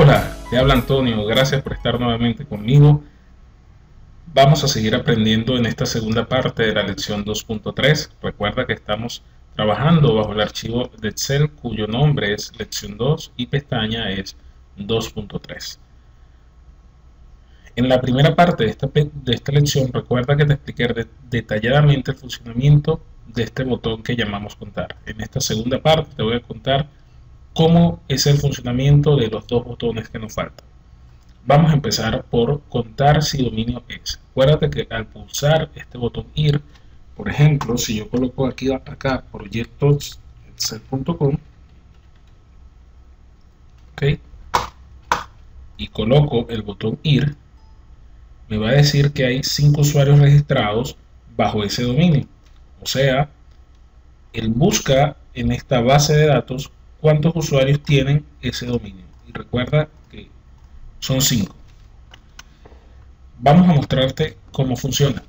Hola, te habla Antonio, gracias por estar nuevamente conmigo. Vamos a seguir aprendiendo en esta segunda parte de la lección 2.3. Recuerda que estamos trabajando bajo el archivo de Excel cuyo nombre es lección 2 y pestaña es 2.3. En la primera parte de esta lección, recuerda que te expliqué detalladamente el funcionamiento de este botón que llamamos contar. En esta segunda parte te voy a contar cómo es el funcionamiento de los dos botones que nos faltan. Vamos a empezar por contar si dominio es. Acuérdate que al pulsar este botón ir, por ejemplo, si yo coloco acá proyectos.excel.com, ¿okay? Y coloco el botón ir, me va a decir que hay 5 usuarios registrados bajo ese dominio. O sea, él busca en esta base de datos cuántos usuarios tienen ese dominio. Y recuerda que son 5. Vamos a mostrarte cómo funciona.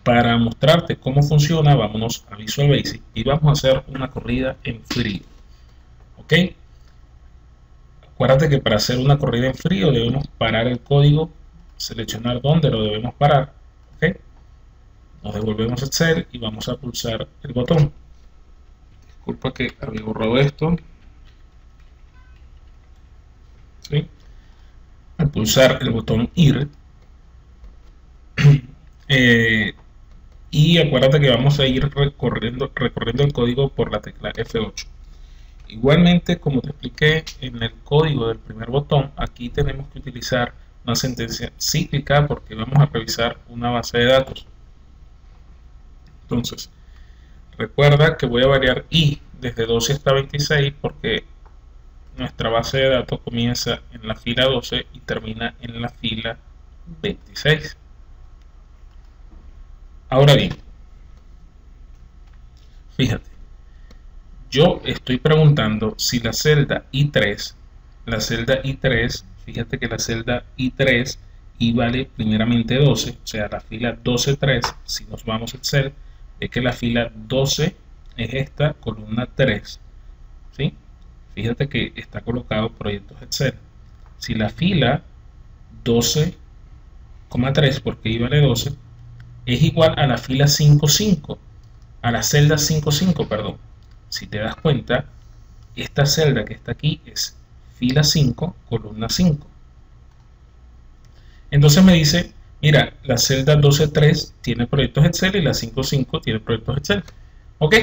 Para mostrarte cómo funciona, vámonos a Visual Basic y vamos a hacer una corrida en frío. ¿Ok? Acuérdate que para hacer una corrida en frío debemos parar el código, seleccionar dónde lo debemos parar. ¿Ok? Nos devolvemos a Excel y vamos a pulsar el botón. Disculpa que había borrado esto. ¿Sí? Al pulsar el botón ir y acuérdate que vamos a ir recorriendo el código por la tecla F8. Igualmente, como te expliqué en el código del primer botón, aquí tenemos que utilizar una sentencia cíclica porque vamos a revisar una base de datos. Entonces, recuerda que voy a variar i desde 12 hasta 26 porque nuestra base de datos comienza en la fila 12 y termina en la fila 26. Ahora bien, fíjate, yo estoy preguntando si la celda I3, fíjate que la celda I3 y vale primeramente 12, o sea, la fila 12.3, si nos vamos a Excel, es que la fila 12 es esta columna 3, ¿sí? Fíjate que está colocado proyectos Excel. Si la fila 12,3, porque I vale 12, es igual a la fila 5.5, a la celda 5.5, perdón. Si te das cuenta, esta celda que está aquí es fila 5, columna 5. Entonces me dice, mira, la celda 12.3 tiene proyectos Excel y la 5.5 tiene proyectos Excel. ¿Ok?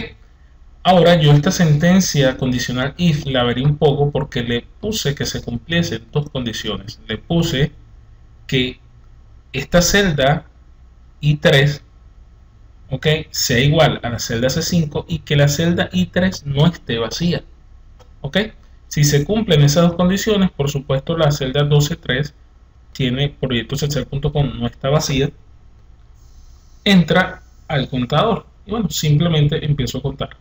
Ahora yo esta sentencia condicional if la veré un poco porque le puse que se cumpliesen dos condiciones. Le puse que esta celda I3, ¿ok?, sea igual a la celda C5 y que la celda I3 no esté vacía. ¿Ok? Si se cumplen esas dos condiciones, por supuesto la celda 12.3 tiene proyectosexcel.com, no está vacía, entra al contador y bueno, simplemente empiezo a contar.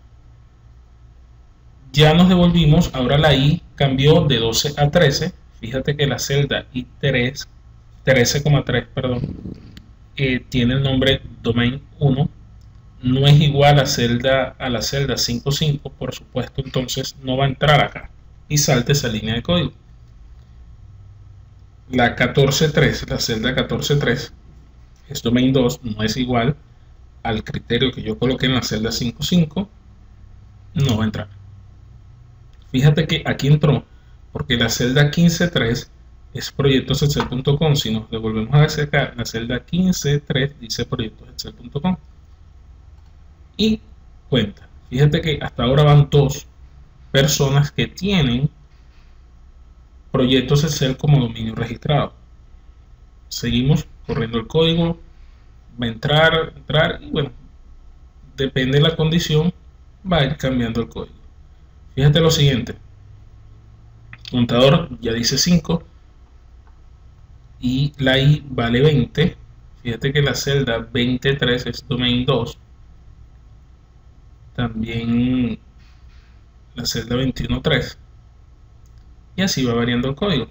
Ya nos devolvimos, ahora la I cambió de 12 a 13. Fíjate que la celda I3, 13,3, perdón, tiene el nombre domain 1, no es igual a la celda 5.5, por supuesto, entonces no va a entrar acá y salte esa línea de código. La 14.3, la celda 14.3 es domain 2, no es igual al criterio que yo coloqué en la celda 5.5, no va a entrar. Fíjate que aquí entró porque la celda 15.3 es proyectosexcel.com. Si nos devolvemos a acá, la celda 15.3 dice proyectosexcel.com y cuenta. Fíjate que hasta ahora van 2 personas que tienen proyectos Excel como dominio registrado. Seguimos corriendo el código, va a entrar y bueno, depende de la condición, va a ir cambiando el código. Fíjate lo siguiente, contador ya dice 5 y la I vale 20. Fíjate que la celda 23 es domain 2, también la celda 21.3 y así va variando el código.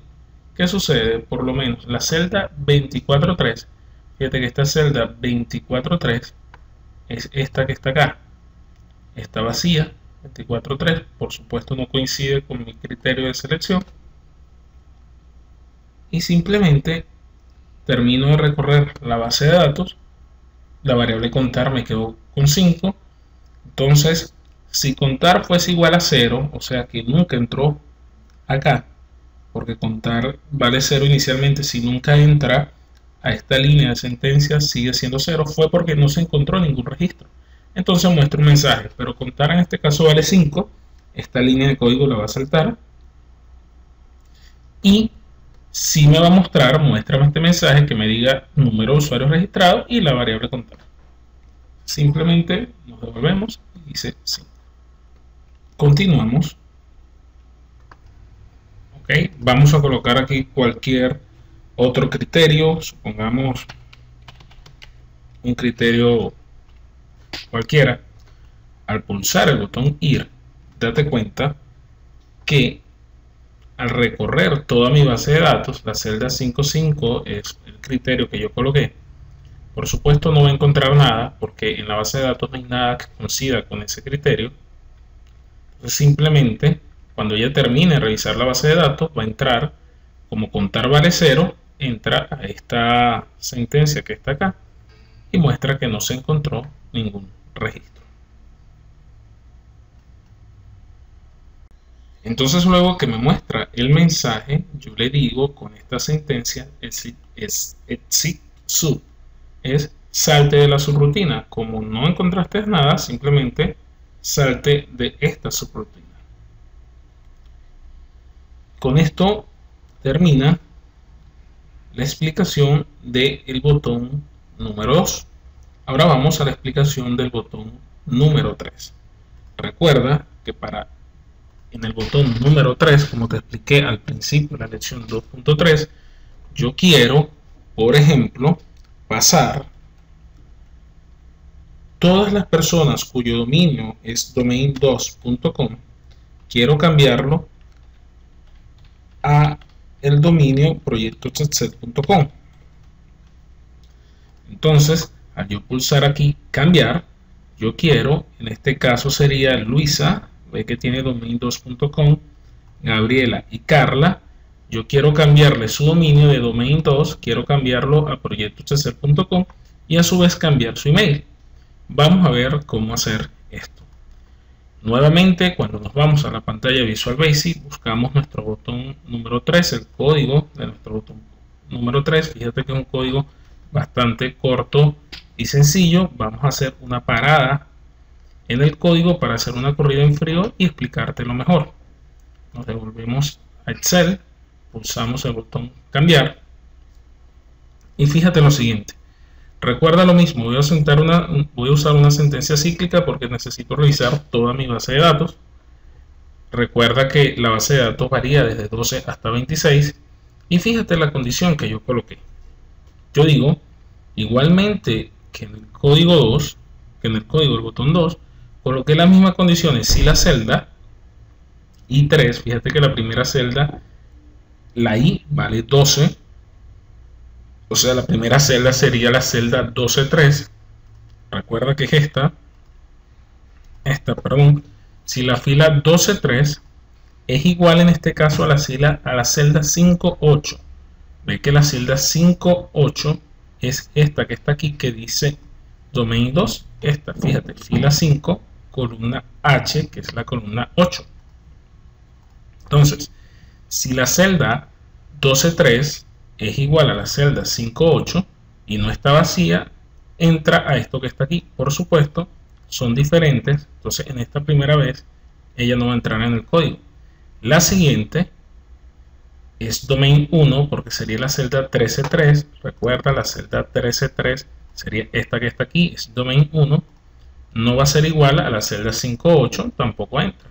¿Qué sucede? Por lo menos la celda 24.3, fíjate que esta celda 24.3 es esta que está acá, está vacía. 24.3 por supuesto no coincide con mi criterio de selección, y simplemente termino de recorrer la base de datos. La variable contar me quedó con 5. Entonces, si contar fuese igual a 0, o sea que nunca entró acá, porque contar vale 0 inicialmente, si nunca entra a esta línea de sentencias sigue siendo 0, fue porque no se encontró ningún registro. Entonces muestra un mensaje, pero contar en este caso vale 5, esta línea de código la va a saltar, y si me va a mostrar, muéstrame este mensaje que me diga número de usuarios registrados y la variable contar. Simplemente nos devolvemos y dice 5. Continuamos. Ok, vamos a colocar aquí cualquier otro criterio, supongamos un criterio cualquiera. Al pulsar el botón ir, date cuenta que al recorrer toda mi base de datos, la celda 5.5 es el criterio que yo coloqué. Por supuesto no voy a encontrar nada porque en la base de datos no hay nada que coincida con ese criterio. Entonces simplemente cuando ella termine de revisar la base de datos va a entrar, como contar vale 0, entra a esta sentencia que está acá y muestra que no se encontró ningún registro. Entonces luego que me muestra el mensaje, yo le digo con esta sentencia exit sub, es salte de la subrutina. Como no encontraste nada, simplemente salte de esta subrutina. Con esto termina la explicación del botón número 2. Ahora vamos a la explicación del botón número 3. Recuerda que en el botón número 3, como te expliqué al principio de la lección 2.3, yo quiero, por ejemplo, pasar todas las personas cuyo dominio es domain2.com, quiero cambiarlo a el dominio proyectochatset.com. Entonces, al yo pulsar aquí cambiar, yo quiero, en este caso sería Luisa, ve que tiene domain2.com, Gabriela y Carla, yo quiero cambiarle su dominio de domain2, quiero cambiarlo a proyectochatset.com y a su vez cambiar su email. Vamos a ver cómo hacer esto. Nuevamente, cuando nos vamos a la pantalla Visual Basic, buscamos nuestro botón número 3, el código de nuestro botón número 3. Fíjate que es un código bastante corto y sencillo. Vamos a hacer una parada en el código para hacer una corrida en frío y explicártelo mejor. Nos devolvemos a Excel, pulsamos el botón cambiar y fíjate lo siguiente. Recuerda lo mismo, voy a usar una sentencia cíclica porque necesito revisar toda mi base de datos. Recuerda que la base de datos varía desde 12 hasta 26 y fíjate la condición que yo coloqué. Yo digo, igualmente que en el código 2, que en el código del botón 2, coloqué las mismas condiciones si la celda I3, fíjate que la primera celda, la I vale 12, o sea, la primera celda sería la celda 12.3. Recuerda que es esta, perdón. Si la fila 12.3 es igual en este caso a la celda 5.8. Ve que la celda 5.8 es esta que está aquí que dice domain 2. Esta, fíjate, fila 5, columna H, que es la columna 8. Entonces, si la celda 12.3 es igual a la celda 5.8 y no está vacía, entra a esto que está aquí. Por supuesto, son diferentes, entonces en esta primera vez ella no va a entrar en el código. La siguiente es domain 1 porque sería la celda 13.3. Recuerda, la celda 13.3 sería esta que está aquí, es domain 1. No va a ser igual a la celda 5.8, tampoco entra.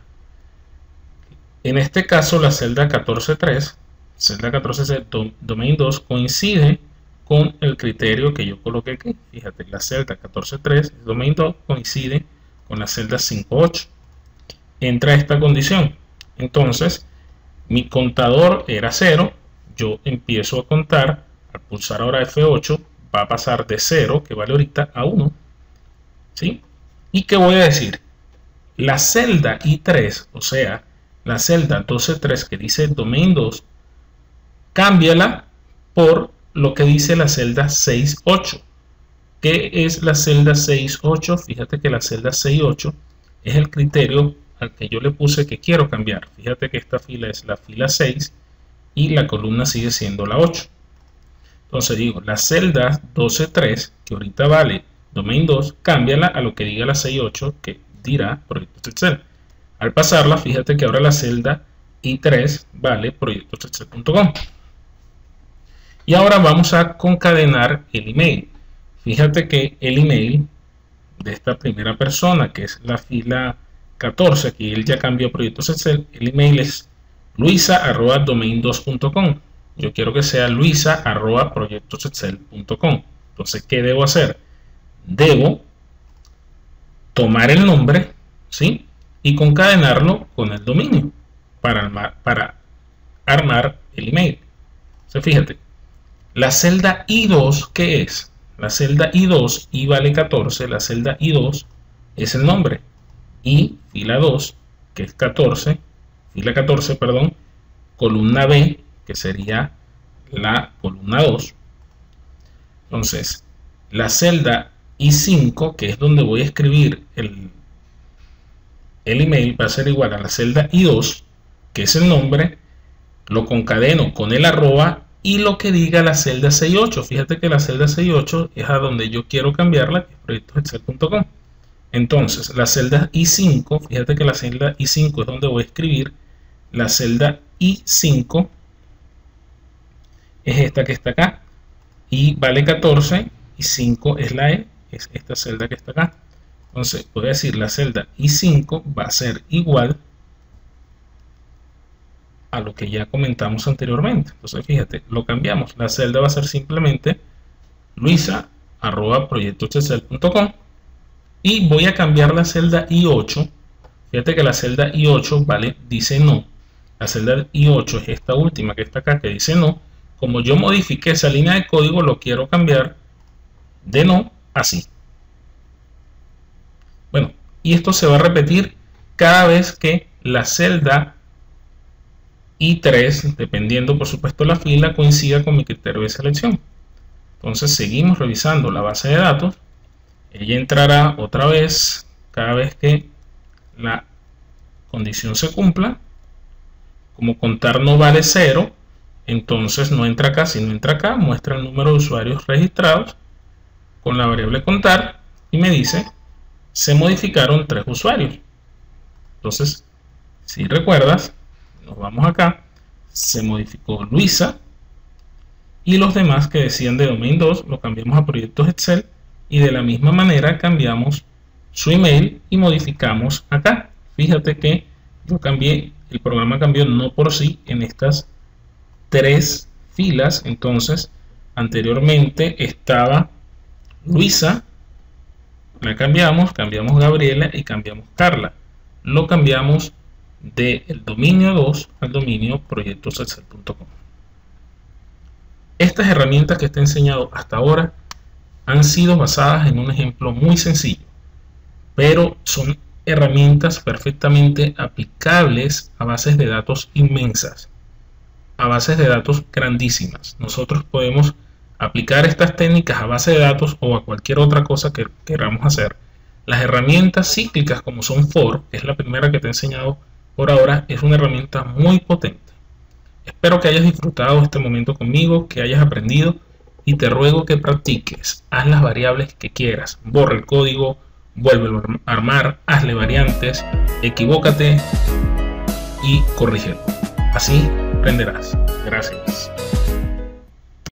En este caso la celda 14.3, celda 14.3, domain 2, coincide con el criterio que yo coloqué aquí. Fíjate, la celda 14.3, domain 2, coincide con la celda 5.8. Entra esta condición. Entonces, mi contador era 0. Yo empiezo a contar. Al pulsar ahora F8, va a pasar de 0, que vale ahorita, a 1. ¿Sí? ¿Y qué voy a decir? La celda I3, o sea, la celda 12.3 que dice domain 2, cámbiala por lo que dice la celda 6.8. ¿Qué es la celda 6.8? Fíjate que la celda 6.8 es el criterio al que yo le puse que quiero cambiar. Fíjate que esta fila es la fila 6 y la columna sigue siendo la 8. Entonces digo, la celda 12.3, que ahorita vale domain 2, cámbiala a lo que diga la 6.8, que dirá proyectos Excel. Al pasarla, fíjate que ahora la celda I3 vale proyectosexcel.com. Y ahora vamos a concadenar el email. Fíjate que el email de esta primera persona, que es la fila 14, aquí él ya cambió proyectos Excel, el email es luisa@domain2.com. Yo quiero que sea luisa@proyectosexcel.com. Entonces, ¿qué debo hacer? Debo tomar el nombre, ¿sí?, y concadenarlo con el dominio para armar el email. Entonces, fíjate, la celda I2, ¿qué es? La celda I2, I vale 14, la celda I2 es el nombre. Y fila 2, que es 14, fila 14, perdón, columna B, que sería la columna 2. Entonces, la celda I5, que es donde voy a escribir el email, va a ser igual a la celda I2, que es el nombre, lo concadeno con el arroba y lo que diga la celda 6.8. Fíjate que la celda 6.8 es a donde yo quiero cambiarla, que es proyectosexcel.com. Entonces, la celda I5, fíjate que la celda I5 es donde voy a escribir. La celda I5 es esta que está acá. I vale 14 y 5 es la E, es esta celda que está acá. Entonces, voy a decir la celda I5 va a ser igual a lo que ya comentamos anteriormente. Entonces, fíjate, lo cambiamos. La celda va a ser simplemente luisa@proyectosexcel.com. Y voy a cambiar la celda I8. Fíjate que la celda I8 vale, dice no. La celda I8 es esta última que está acá, que dice no. Como yo modifiqué esa línea de código, lo quiero cambiar de no así. Bueno, y esto se va a repetir cada vez que la celda I3, dependiendo por supuesto la fila, coincida con mi criterio de selección. Entonces seguimos revisando la base de datos. Ella entrará otra vez cada vez que la condición se cumpla. Como contar no vale 0, entonces no entra acá. Si no entra acá, muestra el número de usuarios registrados con la variable contar y me dice se modificaron 3 usuarios. Entonces, si recuerdas, nos vamos acá, se modificó Luisa y los demás que decían de domain 2 lo cambiamos a proyectos Excel y de la misma manera cambiamos su email y modificamos acá. Fíjate que yo cambié, el programa cambió no por sí en estas 3 filas. Entonces, anteriormente estaba Luisa, la cambiamos Gabriela y cambiamos Carla. Lo cambiamos del dominio 2 al dominio proyectosexcel.com. Estas herramientas que te he enseñado hasta ahora han sido basadas en un ejemplo muy sencillo, pero son herramientas perfectamente aplicables a bases de datos inmensas, a bases de datos grandísimas. Nosotros podemos aplicar estas técnicas a base de datos o a cualquier otra cosa que queramos hacer. Las herramientas cíclicas como son for, que es la primera que te he enseñado por ahora, es una herramienta muy potente. Espero que hayas disfrutado este momento conmigo, que hayas aprendido y te ruego que practiques. Haz las variables que quieras, borra el código, vuélvelo a armar, hazle variantes, equivócate y corrígelo. Así aprenderás. Gracias.